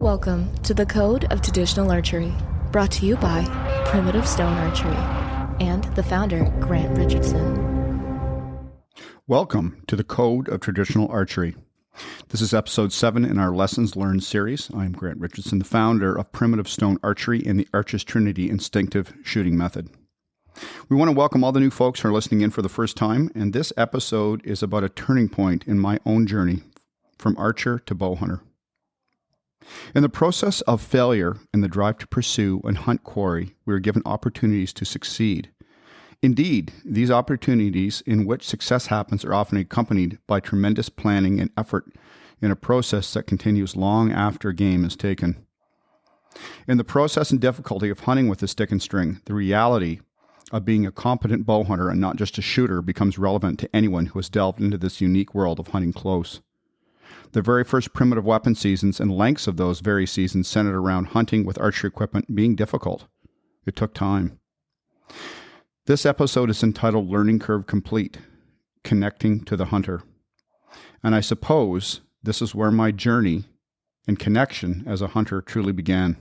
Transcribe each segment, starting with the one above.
Welcome to the Code of Traditional Archery, brought to you by Primitive Stone Archery and the founder, Grant Richardson. Welcome to the Code of Traditional Archery. This is episode 7 in our Lessons Learned series. I'm Grant Richardson, the founder of Primitive Stone Archery and the Archer's Trinity Instinctive Shooting Method. We want to welcome all the new folks who are listening in for the first time, and this episode is about a turning point in my own journey from archer to bow hunter. In the process of failure and the drive to pursue and hunt quarry, we are given opportunities to succeed. Indeed, these opportunities in which success happens are often accompanied by tremendous planning and effort in a process that continues long after game is taken. In the process and difficulty of hunting with a stick and string, the reality of being a competent bow hunter and not just a shooter becomes relevant to anyone who has delved into this unique world of hunting close. The very first primitive weapon seasons and lengths of those very seasons centered around hunting with archery equipment being difficult. It took time. This episode is entitled Learning Curve Complete, Connecting to the Hunter. And I suppose this is where my journey and connection as a hunter truly began.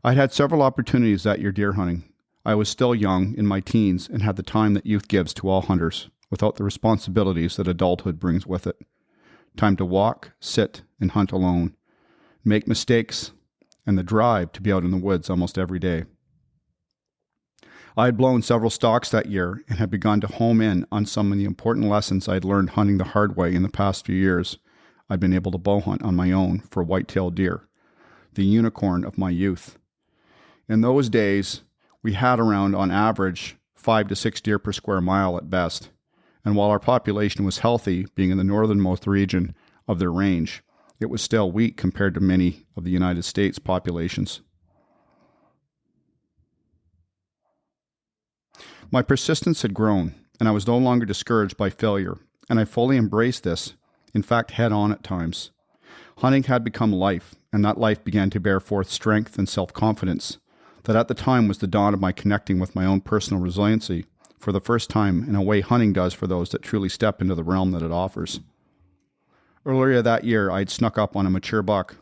I'd had several opportunities that year deer hunting. I was still young, in my teens, and had the time that youth gives to all hunters, without the responsibilities that adulthood brings with it. Time to walk, sit, and hunt alone, make mistakes, and the drive to be out in the woods almost every day. I had blown several stalks that year and had begun to home in on some of the important lessons I had learned hunting the hard way in the past few years. I'd been able to bow hunt on my own for white-tailed deer, the unicorn of my youth. In those days, we had around, on average, 5 to 6 deer per square mile at best. And while our population was healthy, being in the northernmost region of their range, it was still weak compared to many of the United States populations. My persistence had grown, and I was no longer discouraged by failure, and I fully embraced this, in fact head-on at times. Hunting had become life, and that life began to bear forth strength and self-confidence. That at the time was the dawn of my connecting with my own personal resiliency, for the first time in a way hunting does for those that truly step into the realm that it offers. Earlier that year, I had snuck up on a mature buck.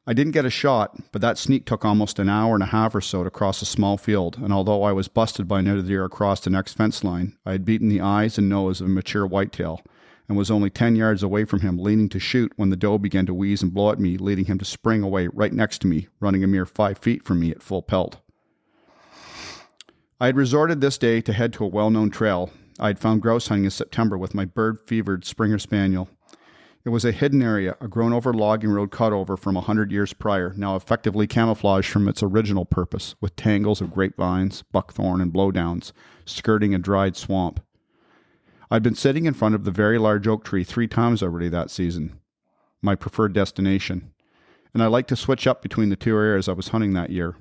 I didn't get a shot, but that sneak took almost an hour and a half or so to cross a small field, and although I was busted by another deer across the next fence line, I had beaten the eyes and nose of a mature whitetail, and was only 10 yards away from him, leaning to shoot when the doe began to wheeze and blow at me, leading him to spring away right next to me, running a mere 5 feet from me at full pelt. I had resorted this day to head to a well-known trail. I had found grouse hunting in September with my bird-fevered Springer Spaniel. It was a hidden area, a grown-over logging road cutover from 100 years prior, now effectively camouflaged from its original purpose, with tangles of grapevines, buckthorn, and blowdowns, skirting a dried swamp. I'd been sitting in front of the very large oak tree 3 times already that season, my preferred destination, and I liked to switch up between the 2 areas I was hunting that year.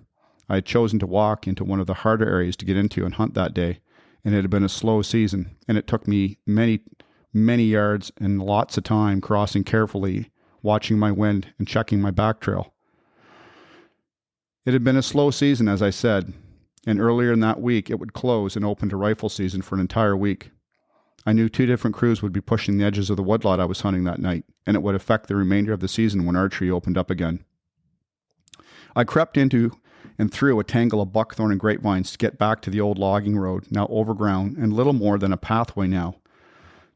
I had chosen to walk into one of the harder areas to get into and hunt that day, and it had been a slow season, and it took me many yards and lots of time crossing carefully, watching my wind and checking my back trail. It had been a slow season, as I said, and earlier in that week it would close and open to rifle season for an entire week. I knew 2 different crews would be pushing the edges of the woodlot I was hunting that night, and it would affect the remainder of the season when archery opened up again. I crept into and through a tangle of buckthorn and grapevines to get back to the old logging road, now overgrown and little more than a pathway now.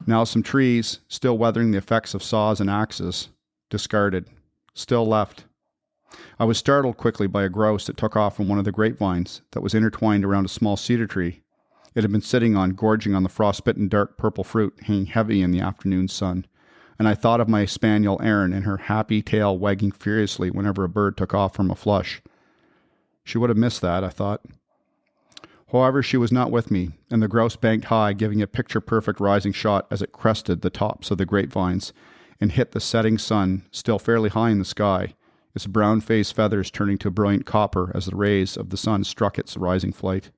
Now some trees, still weathering the effects of saws and axes, discarded, still left. I was startled quickly by a grouse that took off from one of the grapevines that was intertwined around a small cedar tree it had been sitting on, gorging on the frostbitten dark purple fruit hanging heavy in the afternoon sun. And I thought of my spaniel Erin and her happy tail wagging furiously whenever a bird took off from a flush. She would have missed that, I thought. However, she was not with me, and the grouse banked high, giving a picture-perfect rising shot as it crested the tops of the grapevines and hit the setting sun, still fairly high in the sky, its brown-faced feathers turning to brilliant copper as the rays of the sun struck its rising flight.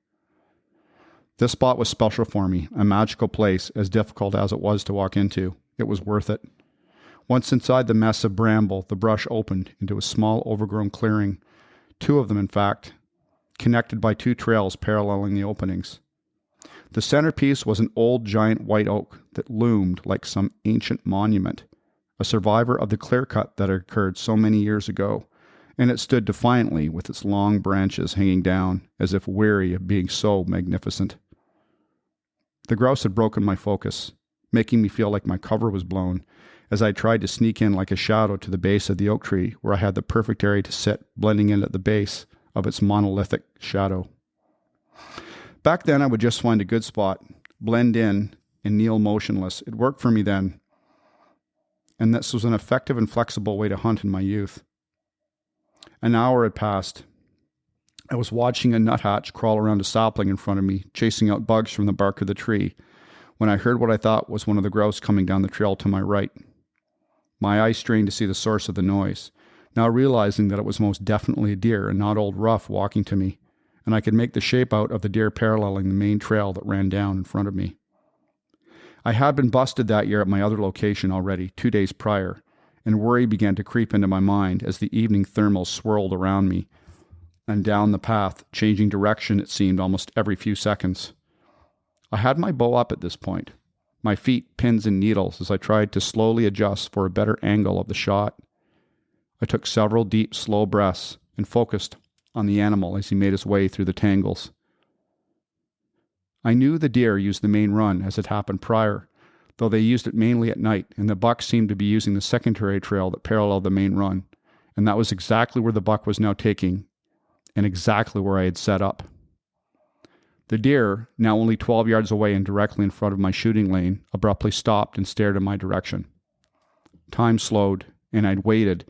This spot was special for me, a magical place, as difficult as it was to walk into. It was worth it. Once inside the mess of bramble, the brush opened into a small overgrown clearing, 2 of them in fact, connected by 2 trails paralleling the openings. The centerpiece was an old giant white oak that loomed like some ancient monument, a survivor of the clear cut that occurred so many years ago, and it stood defiantly with its long branches hanging down, as if weary of being so magnificent. The grouse had broken my focus, making me feel like my cover was blown, as I tried to sneak in like a shadow to the base of the oak tree, where I had the perfect area to sit, blending in at the base of its monolithic shadow. Back then, I would just find a good spot, blend in, and kneel motionless. It worked for me then, and this was an effective and flexible way to hunt in my youth. An hour had passed. I was watching a nuthatch crawl around a sapling in front of me, chasing out bugs from the bark of the tree, when I heard what I thought was one of the grouse coming down the trail to my right. My eyes strained to see the source of the noise, now realizing that it was most definitely a deer and not old Rough walking to me, and I could make the shape out of the deer paralleling the main trail that ran down in front of me. I had been busted that year at my other location already, 2 days prior, and worry began to creep into my mind as the evening thermals swirled around me and down the path, changing direction, it seemed, almost every few seconds. I had my bow up at this point, my feet pins and needles as I tried to slowly adjust for a better angle of the shot. I took several deep, slow breaths and focused on the animal as he made his way through the tangles. I knew the deer used the main run as had happened prior, though they used it mainly at night, and the buck seemed to be using the secondary trail that paralleled the main run, and that was exactly where the buck was now taking, and exactly where I had set up. The deer, now only 12 yards away and directly in front of my shooting lane, abruptly stopped and stared in my direction. Time slowed, and I'd waited,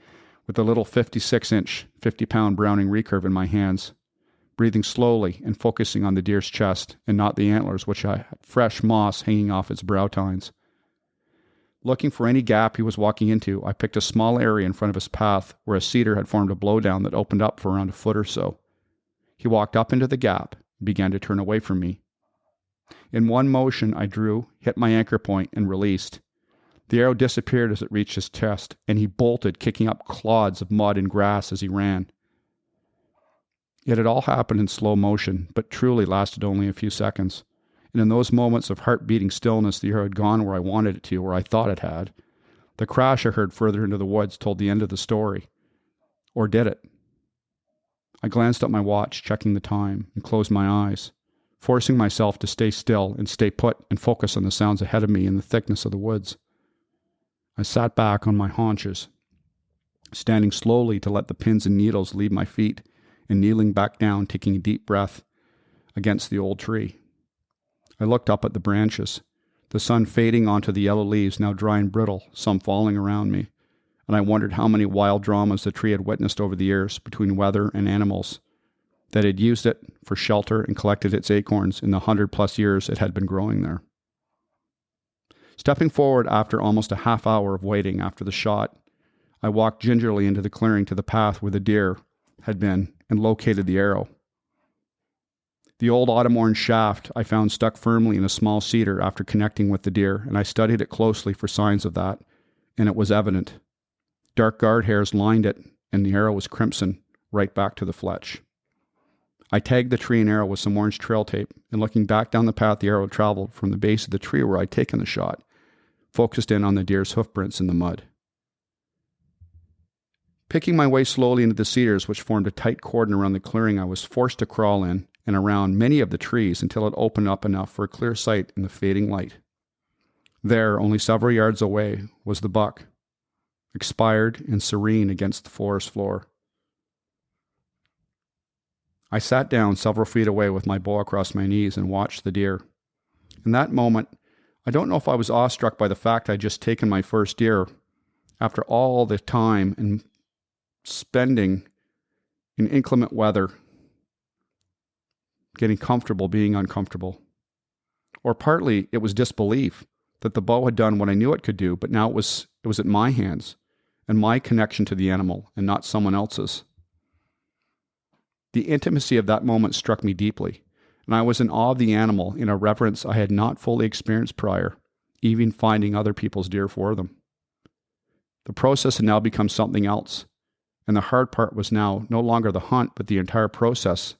with a little 56-inch, 50-pound Browning recurve in my hands, breathing slowly and focusing on the deer's chest and not the antlers, which I had fresh moss hanging off its brow tines. Looking for any gap he was walking into, I picked a small area in front of his path where a cedar had formed a blowdown that opened up for around a foot or so. He walked up into the gap and began to turn away from me. In one motion, I drew, hit my anchor point, and released. The arrow disappeared as it reached his chest, and he bolted, kicking up clods of mud and grass as he ran. It had all happened in slow motion, but truly lasted only a few seconds. And in those moments of heart-beating stillness, the arrow had gone where I wanted it to, where I thought it had. The crash I heard further into the woods told the end of the story. Or did it? I glanced at my watch, checking the time, and closed my eyes, forcing myself to stay still and stay put and focus on the sounds ahead of me in the thickness of the woods. I sat back on my haunches, standing slowly to let the pins and needles leave my feet, and kneeling back down, taking a deep breath against the old tree. I looked up at the branches, the sun fading onto the yellow leaves, now dry and brittle, some falling around me, and I wondered how many wild dramas the tree had witnessed over the years between weather and animals, that had used it for shelter and collected its acorns in the 100+ years it had been growing there. Stepping forward after almost a half hour of waiting after the shot, I walked gingerly into the clearing to the path where the deer had been and located the arrow. The old autumn orange shaft I found stuck firmly in a small cedar after connecting with the deer, and I studied it closely for signs of that, and it was evident. Dark guard hairs lined it, and the arrow was crimson, right back to the fletch. I tagged the tree and arrow with some orange trail tape, and looking back down the path the arrow had traveled from the base of the tree where I'd taken the shot, focused in on the deer's hoofprints in the mud. Picking my way slowly into the cedars, which formed a tight cordon around the clearing, I was forced to crawl in and around many of the trees until it opened up enough for a clear sight in the fading light. There, only several yards away, was the buck, expired and serene against the forest floor. I sat down several feet away with my bow across my knees and watched the deer. In that moment, I don't know if I was awestruck by the fact I'd just taken my first deer after all the time and spending in inclement weather, getting comfortable being uncomfortable. Or partly it was disbelief that the bow had done what I knew it could do, but now it was at my hands and my connection to the animal and not someone else's. The intimacy of that moment struck me deeply, and I was in awe of the animal in a reverence I had not fully experienced prior, even finding other people's deer for them. The process had now become something else, and the hard part was now no longer the hunt, but the entire process,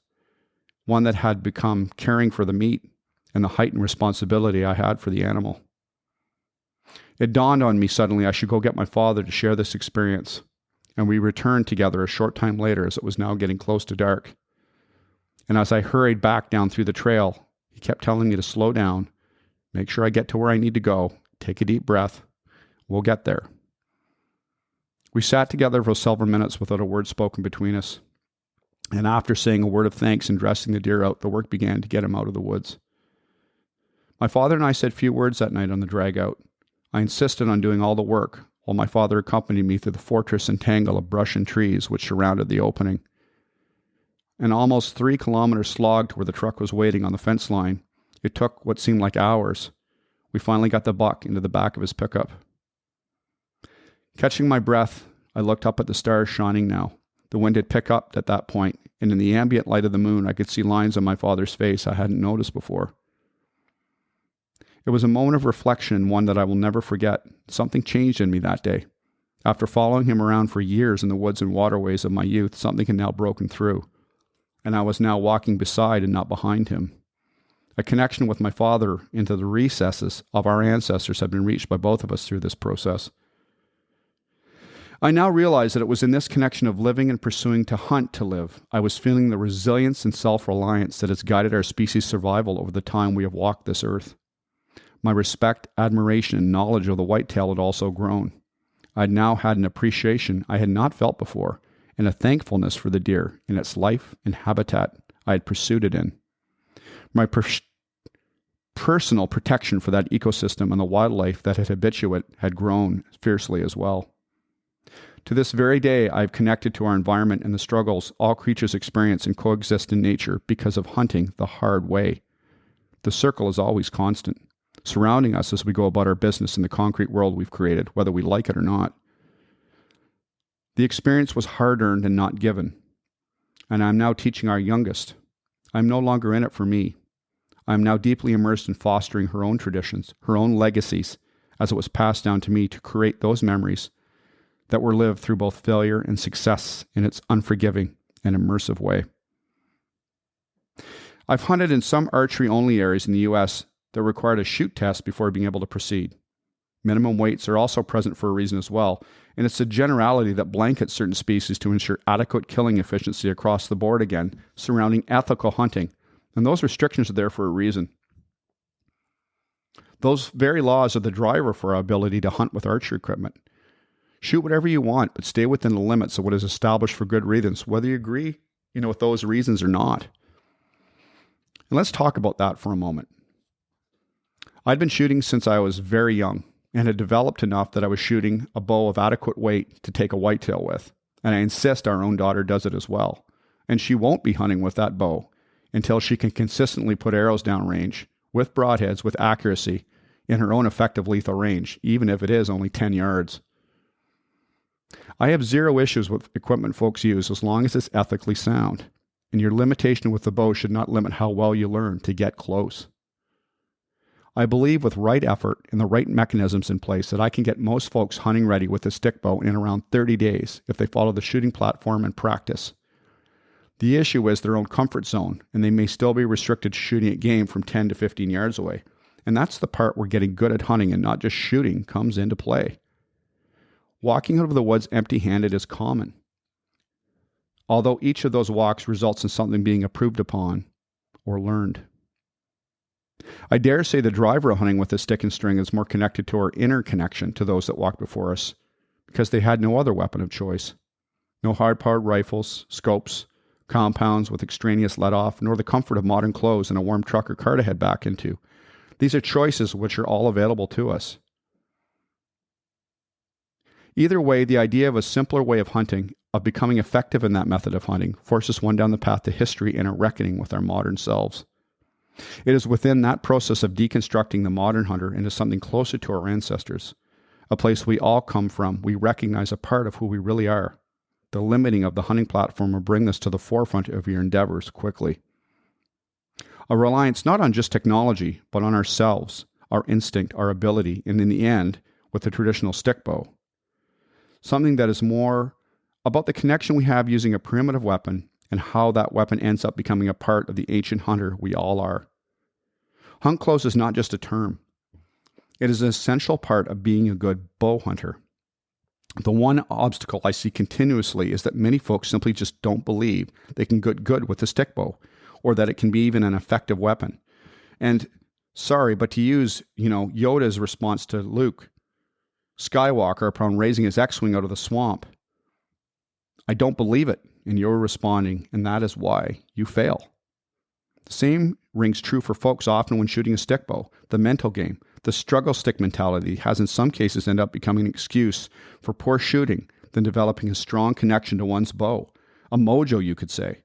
one that had become caring for the meat and the heightened responsibility I had for the animal. It dawned on me suddenly I should go get my father to share this experience, and we returned together a short time later as it was now getting close to dark. And as I hurried back down through the trail, he kept telling me to slow down, make sure I get to where I need to go, take a deep breath. We'll get there. We sat together for several minutes without a word spoken between us. And after saying a word of thanks and dressing the deer out, the work began to get him out of the woods. My father and I said few words that night on the drag out. I insisted on doing all the work, while my father accompanied me through the fortress and tangle of brush and trees which surrounded the opening. An almost 3 kilometer slog to where the truck was waiting on the fence line. It took what seemed like hours. We finally got the buck into the back of his pickup. Catching my breath, I looked up at the stars shining now. The wind had picked up at that point, and in the ambient light of the moon, I could see lines on my father's face I hadn't noticed before. It was a moment of reflection and one that I will never forget. Something changed in me that day. After following him around for years in the woods and waterways of my youth, something had now broken through, and I was now walking beside and not behind him. A connection with my father into the recesses of our ancestors had been reached by both of us through this process. I now realize that it was in this connection of living and pursuing to hunt to live. I was feeling the resilience and self-reliance that has guided our species' survival over the time we have walked this earth. My respect, admiration, and knowledge of the whitetail had also grown. I now had an appreciation I had not felt before, and a thankfulness for the deer in its life and habitat I had pursued it in. My personal protection for that ecosystem and the wildlife that had habituate had grown fiercely as well. To this very day, I have connected to our environment and the struggles all creatures experience and coexist in nature because of hunting the hard way. The circle is always constant, surrounding us as we go about our business in the concrete world we've created, whether we like it or not. The experience was hard-earned and not given, and I'm now teaching our youngest. I'm no longer in it for me. I'm now deeply immersed in fostering her own traditions, her own legacies, as it was passed down to me to create those memories that were lived through both failure and success in its unforgiving and immersive way. I've hunted in some archery-only areas in the U.S. that required a shoot test before being able to proceed. Minimum weights are also present for a reason as well, and it's a generality that blankets certain species to ensure adequate killing efficiency across the board again, surrounding ethical hunting, and those restrictions are there for a reason. Those very laws are the driver for our ability to hunt with archery equipment. Shoot whatever you want, but stay within the limits of what is established for good reasons, whether you agree, with those reasons or not. And let's talk about that for a moment. I'd been shooting since I was very young and had developed enough that I was shooting a bow of adequate weight to take a whitetail with. And I insist our own daughter does it as well. And she won't be hunting with that bow until she can consistently put arrows down range with broadheads with accuracy in her own effective lethal range, even if it is only 10 yards. I have zero issues with equipment folks use as long as it's ethically sound. And your limitation with the bow should not limit how well you learn to get close. I believe with right effort and the right mechanisms in place that I can get most folks hunting ready with a stick bow in around 30 days if they follow the shooting platform and practice. The issue is their own comfort zone, and they may still be restricted to shooting at game from 10 to 15 yards away. And that's the part where getting good at hunting and not just shooting comes into play. Walking out of the woods empty-handed is common, although each of those walks results in something being improved upon or learned. I dare say the driver of hunting with a stick and string is more connected to our inner connection to those that walked before us, because they had no other weapon of choice. No hard-powered rifles, scopes, compounds with extraneous let-off, nor the comfort of modern clothes and a warm truck or car to head back into. These are choices which are all available to us. Either way, the idea of a simpler way of hunting, of becoming effective in that method of hunting, forces one down the path to history and a reckoning with our modern selves. It is within that process of deconstructing the modern hunter into something closer to our ancestors, a place we all come from, we recognize a part of who we really are. The limiting of the hunting platform will bring this to the forefront of your endeavors quickly. A reliance not on just technology, but on ourselves, our instinct, our ability, and in the end, with the traditional stick bow. Something that is more about the connection we have using a primitive weapon and how that weapon ends up becoming a part of the ancient hunter we all are. Hunt close is not just a term. It is an essential part of being a good bow hunter. The one obstacle I see continuously is that many folks simply just don't believe they can get good with a stick bow, or that it can be even an effective weapon. And sorry, but to use, Yoda's response to Luke Skywalker upon raising his X-Wing out of the swamp, I don't believe it, and you're responding, and that is why you fail. The same rings true for folks often when shooting a stick bow. The mental game, the struggle stick mentality has in some cases ended up becoming an excuse for poor shooting than developing a strong connection to one's bow. A mojo, you could say.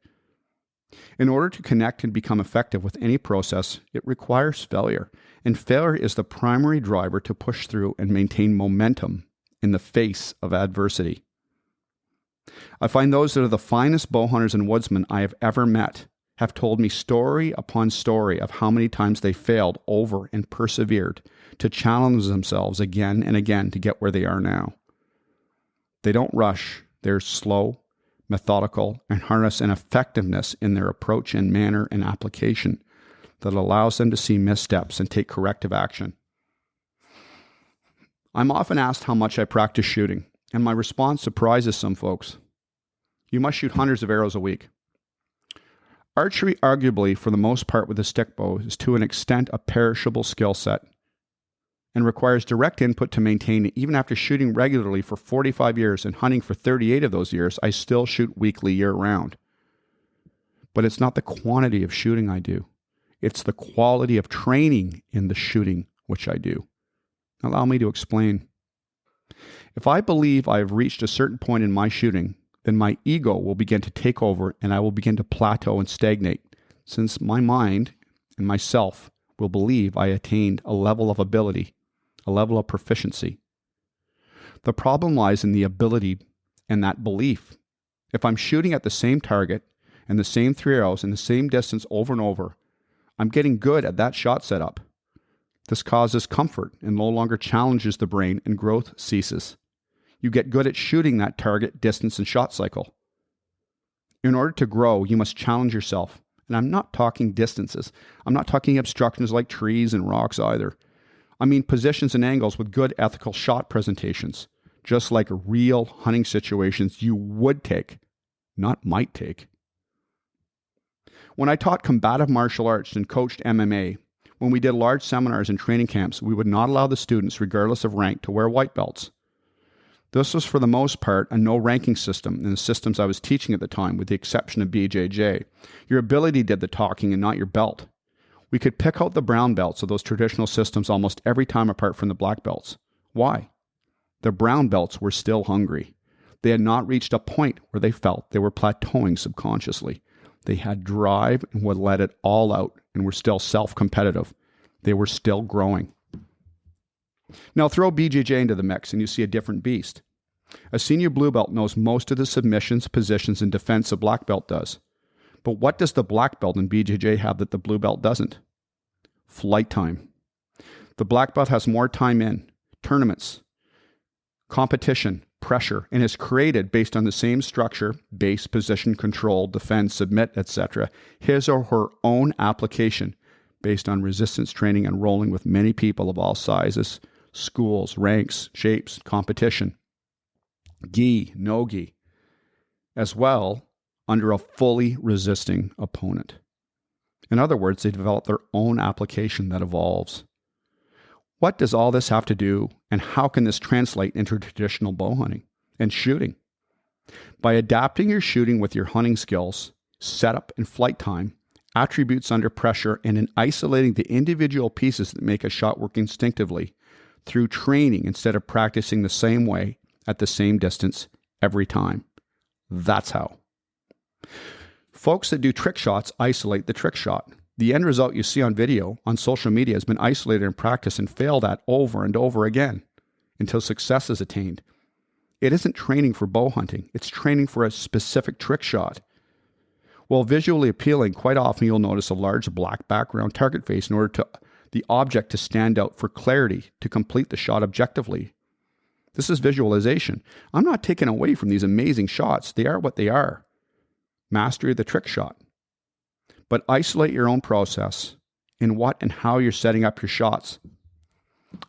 In order to connect and become effective with any process, it requires failure. And failure is the primary driver to push through and maintain momentum in the face of adversity. I find those that are the finest bow hunters and woodsmen I have ever met have told me story upon story of how many times they failed over and persevered to challenge themselves again and again to get where they are now. They don't rush. They're slow, methodical, and harness an effectiveness in their approach and manner and application that allows them to see missteps and take corrective action. I'm often asked how much I practice shooting, and my response surprises some folks. You must shoot hundreds of arrows a week. Archery, arguably, for the most part with a stick bow, is to an extent a perishable skill set and requires direct input to maintain it. Even after shooting regularly for 45 years and hunting for 38 of those years, I still shoot weekly year-round. But it's not the quantity of shooting I do. It's the quality of training in the shooting which I do. Allow me to explain. If I believe I have reached a certain point in my shooting, then my ego will begin to take over and I will begin to plateau and stagnate, since my mind and myself will believe I attained a level of ability, a level of proficiency. The problem lies in the ability and that belief. If I'm shooting at the same target and the same 3 arrows in the same distance over and over, I'm getting good at that shot setup. This causes comfort and no longer challenges the brain, and growth ceases. You get good at shooting that target, distance, and shot cycle. In order to grow, you must challenge yourself. And I'm not talking distances. I'm not talking obstructions like trees and rocks either. I mean positions and angles with good ethical shot presentations, just like real hunting situations you would take, not might take. When I taught combative martial arts and coached MMA, when we did large seminars and training camps, we would not allow the students, regardless of rank, to wear white belts. This was for the most part a no-ranking system in the systems I was teaching at the time, with the exception of BJJ. Your ability did the talking and not your belt. We could pick out the brown belts of those traditional systems almost every time apart from the black belts. Why? The brown belts were still hungry. They had not reached a point where they felt they were plateauing subconsciously. They had drive and would let it all out and were still self-competitive. They were still growing. Now throw BJJ into the mix and you see a different beast. A senior blue belt knows most of the submissions, positions, and defense a black belt does. But what does the black belt in BJJ have that the blue belt doesn't? Flight time. The black belt has more time in tournaments, competition, pressure, and is created based on the same structure, base, position, control, defend, submit, etc., his or her own application based on resistance training and rolling with many people of all sizes, schools, ranks, shapes, competition, gi, no gi, as well under a fully resisting opponent. In other words, they develop their own application that evolves. What does all this have to do, and how can this translate into traditional bow hunting and shooting? By adapting your shooting with your hunting skills, setup and flight time, attributes under pressure, and in isolating the individual pieces that make a shot work instinctively, through training instead of practicing the same way at the same distance every time. That's how. Folks that do trick shots isolate the trick shot. The end result you see on video, on social media, has been isolated in practice and failed at over and over again until success is attained. It isn't training for bow hunting. It's training for a specific trick shot. While visually appealing, quite often you'll notice a large black background target face in order to the object to stand out for clarity, to complete the shot objectively. This is visualization. I'm not taking away from these amazing shots. They are what they are. Mastery of the trick shot. But isolate your own process in what and how you're setting up your shots.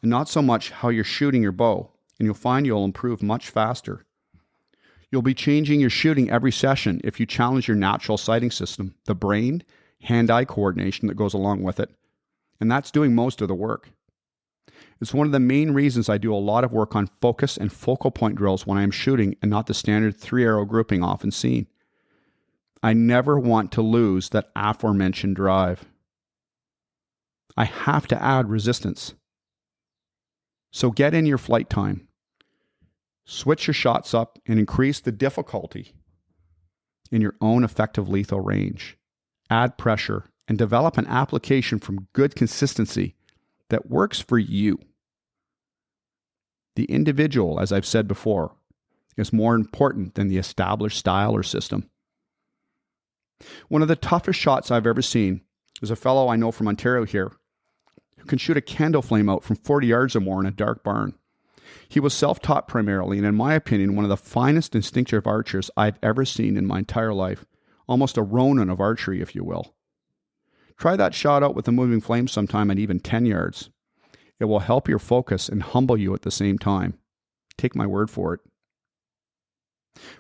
and not so much how you're shooting your bow, and you'll find you'll improve much faster. You'll be changing your shooting every session if you challenge your natural sighting system, the brain, hand-eye coordination that goes along with it, and that's doing most of the work. It's one of the main reasons I do a lot of work on focus and focal point drills when I am shooting and not the standard 3-arrow grouping often seen. I never want to lose that aforementioned drive. I have to add resistance. So get in your flight time. Switch your shots up and increase the difficulty in your own effective lethal range. Add pressure and develop an application from good consistency that works for you. The individual, as I've said before, is more important than the established style or system. One of the toughest shots I've ever seen is a fellow I know from Ontario here who can shoot a candle flame out from 40 yards or more in a dark barn. He was self-taught primarily, and in my opinion, one of the finest instinctive archers I've ever seen in my entire life. Almost a Ronin of archery, if you will. Try that shot out with a moving flame sometime at even 10 yards. It will help your focus and humble you at the same time. Take my word for it.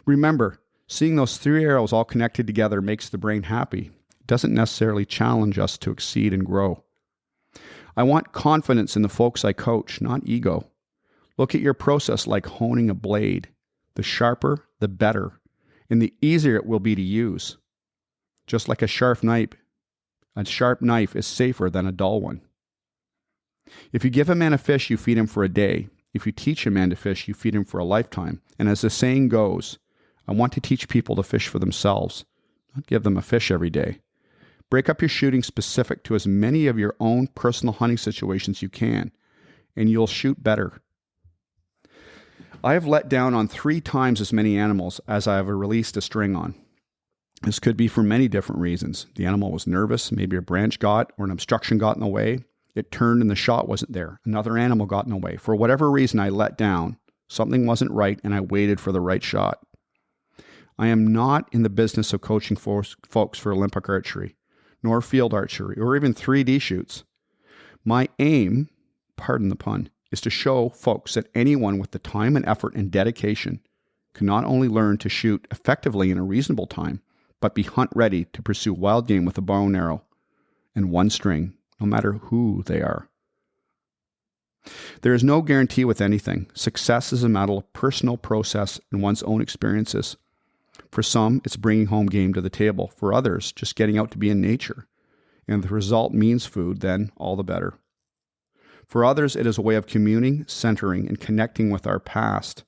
Remember, seeing those 3 arrows all connected together makes the brain happy. It doesn't necessarily challenge us to exceed and grow. I want confidence in the folks I coach, not ego. Look at your process like honing a blade. The sharper, the better, and the easier it will be to use. Just like a sharp knife is safer than a dull one. If you give a man a fish, you feed him for a day. If you teach a man to fish, you feed him for a lifetime. And as the saying goes, I want to teach people to fish for themselves, not give them a fish every day. Break up your shooting specific to as many of your own personal hunting situations you can, and you'll shoot better. I have let down on 3 times as many animals as I have released a string on. This could be for many different reasons. The animal was nervous, maybe a branch got or an obstruction got in the way. It turned and the shot wasn't there. Another animal got in the way. For whatever reason, I let down. Something wasn't right, and I waited for the right shot. I am not in the business of coaching folks for Olympic archery, nor field archery, or even 3D shoots. My aim, pardon the pun, is to show folks that anyone with the time and effort and dedication can not only learn to shoot effectively in a reasonable time, but be hunt ready to pursue wild game with a bow and arrow and one string, no matter who they are. There is no guarantee with anything. Success is a matter of personal process and one's own experiences. For some, it's bringing home game to the table. For others, just getting out to be in nature. And if the result means food, then all the better. For others, it is a way of communing, centering, and connecting with our past.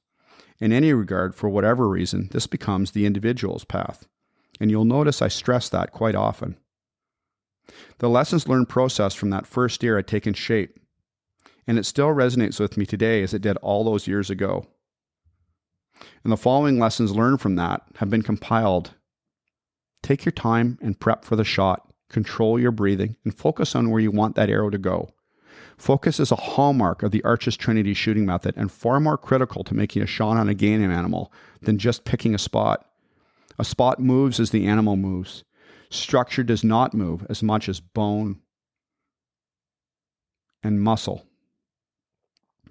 In any regard, for whatever reason, this becomes the individual's path. And you'll notice I stress that quite often. The lessons learned process from that first year had taken shape, and it still resonates with me today as it did all those years ago. And the following lessons learned from that have been compiled. Take your time and prep for the shot, control your breathing, and focus on where you want that arrow to go. Focus is a hallmark of the Archer's Trinity shooting method and far more critical to making a shot on a game animal than just picking a spot. A spot moves as the animal moves. Structure does not move as much as bone and muscle.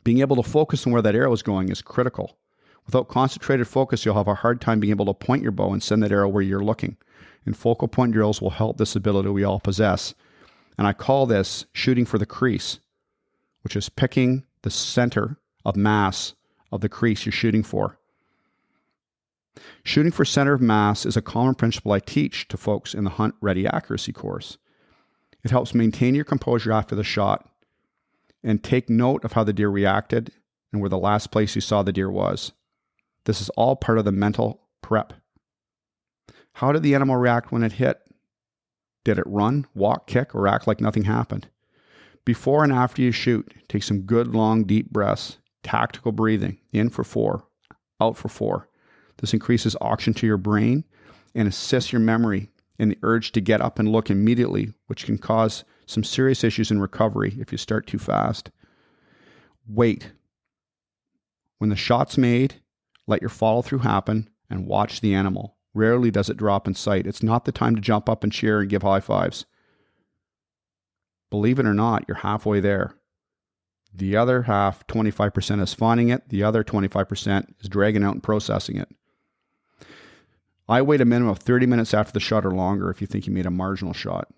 Being able to focus on where that arrow is going is critical. Without concentrated focus, you'll have a hard time being able to point your bow and send that arrow where you're looking. And focal point drills will help this ability we all possess. And I call this shooting for the crease, which is picking the center of mass of the crease you're shooting for. Shooting for center of mass is a common principle I teach to folks in the Hunt Ready Accuracy course. It helps maintain your composure after the shot and take note of how the deer reacted and where the last place you saw the deer was. This is all part of the mental prep. How did the animal react when it hit? Did it run, walk, kick, or act like nothing happened? Before and after you shoot, take some good, long, deep breaths, tactical breathing, in for 4, out for 4. This increases oxygen to your brain and assists your memory and the urge to get up and look immediately, which can cause some serious issues in recovery if you start too fast. Wait. When the shot's made, let your follow-through happen and watch the animal. Rarely does it drop in sight. It's not the time to jump up and cheer and give high fives. Believe it or not, you're halfway there. The other half, 25%, is finding it. The other 25% is dragging out and processing it. I wait a minimum of 30 minutes after the shot or longer if you think you made a marginal shot.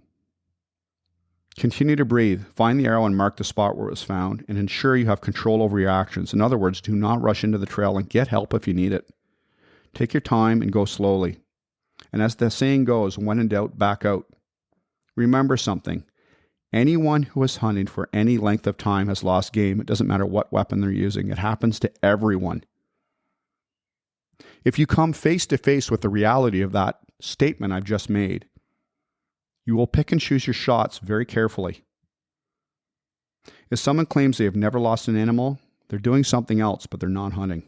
Continue to breathe. Find the arrow and mark the spot where it was found, and ensure you have control over your actions. In other words, do not rush into the trail, and get help if you need it. Take your time and go slowly. And as the saying goes, when in doubt, back out. Remember something. Anyone who is hunting for any length of time has lost game. It doesn't matter what weapon they're using. It happens to everyone. If you come face to face with the reality of that statement I've just made, you will pick and choose your shots very carefully. If someone claims they have never lost an animal, they're doing something else, but they're not hunting.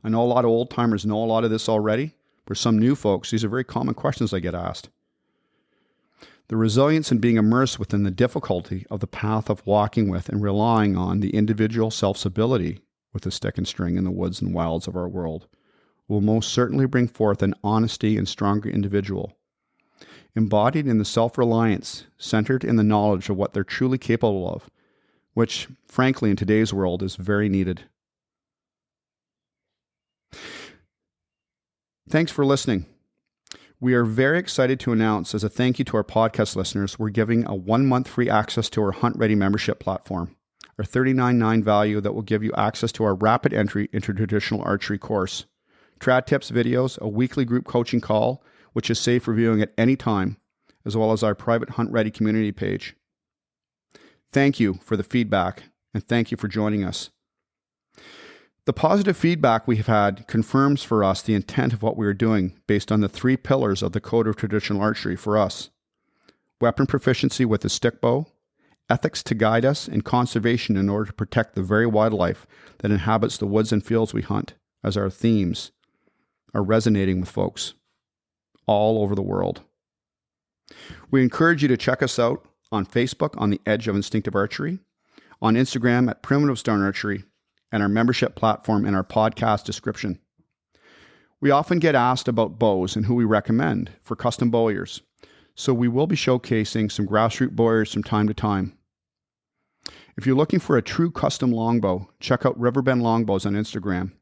I know a lot of old timers know a lot of this already. For some new folks, these are very common questions I get asked. The resilience in being immersed within the difficulty of the path of walking with and relying on the individual self's ability with the stick and string in the woods and wilds of our world will most certainly bring forth an honesty and stronger individual, embodied in the self-reliance, centered in the knowledge of what they're truly capable of, which, frankly, in today's world is very needed. Thanks for listening. We are very excited to announce, as a thank you to our podcast listeners, we're giving a 1-month free access to our Hunt Ready membership platform, our $39.9 value that will give you access to our rapid entry into traditional archery course, trad tips videos, a weekly group coaching call, which is safe for viewing at any time, as well as our private Hunt Ready community page. Thank you for the feedback, and thank you for joining us. The positive feedback we have had confirms for us the intent of what we are doing based on the 3 pillars of the Code of Traditional Archery for us: weapon proficiency with the stick bow, ethics to guide us, and conservation in order to protect the very wildlife that inhabits the woods and fields we hunt, as our themes are resonating with folks all over the world. We encourage you to check us out on Facebook on the Edge of Instinctive Archery, on Instagram at Primitive Stone Archery, and our membership platform in our podcast description. We often get asked about bows and who we recommend for custom bowyers, so we will be showcasing some grassroots bowyers from time to time. If you're looking for a true custom longbow, check out Riverbend Longbows on Instagram.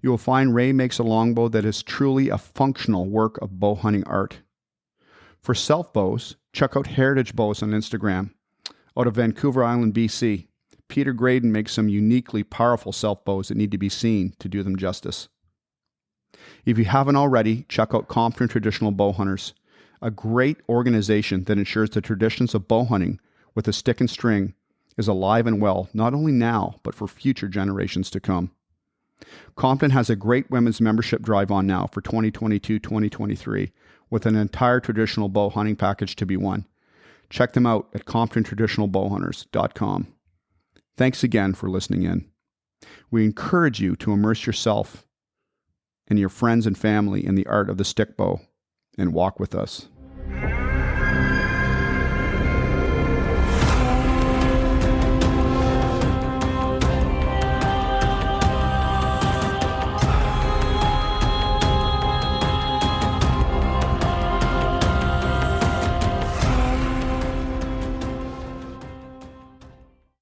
You will find Ray makes a longbow that is truly a functional work of bow hunting art. For self bows, check out Heritage Bows on Instagram. Out of Vancouver Island, BC, Peter Graydon makes some uniquely powerful self bows that need to be seen to do them justice. If you haven't already, check out Compton Traditional Bowhunters, a great organization that ensures the traditions of bow hunting with a stick and string is alive and well, not only now, but for future generations to come. Compton has a great women's membership drive on now for 2022-2023 with an entire traditional bow hunting package to be won. Check them out at ComptonTraditionalBowhunters.com. Thanks again for listening in. We encourage you to immerse yourself and your friends and family in the art of the stick bow and walk with us.